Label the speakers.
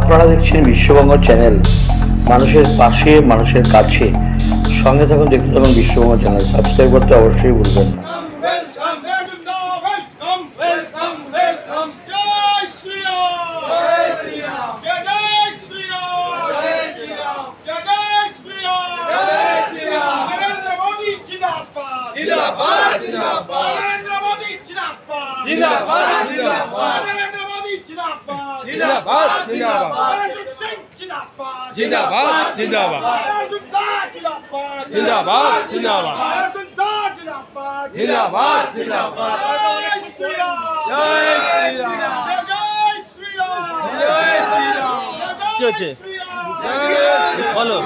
Speaker 1: আপনারা দেখছেন বিশ্ববঙ্গ চ্যানেল, মানুষের পাশে মানুষের কাছে। সঙ্গে থাকুন, দেখতে থাকুন বিশ্ববঙ্গ চ্যানেল। সাবস্ক্রাইব করতে অবশ্যই ভুলবেন না।
Speaker 2: বলো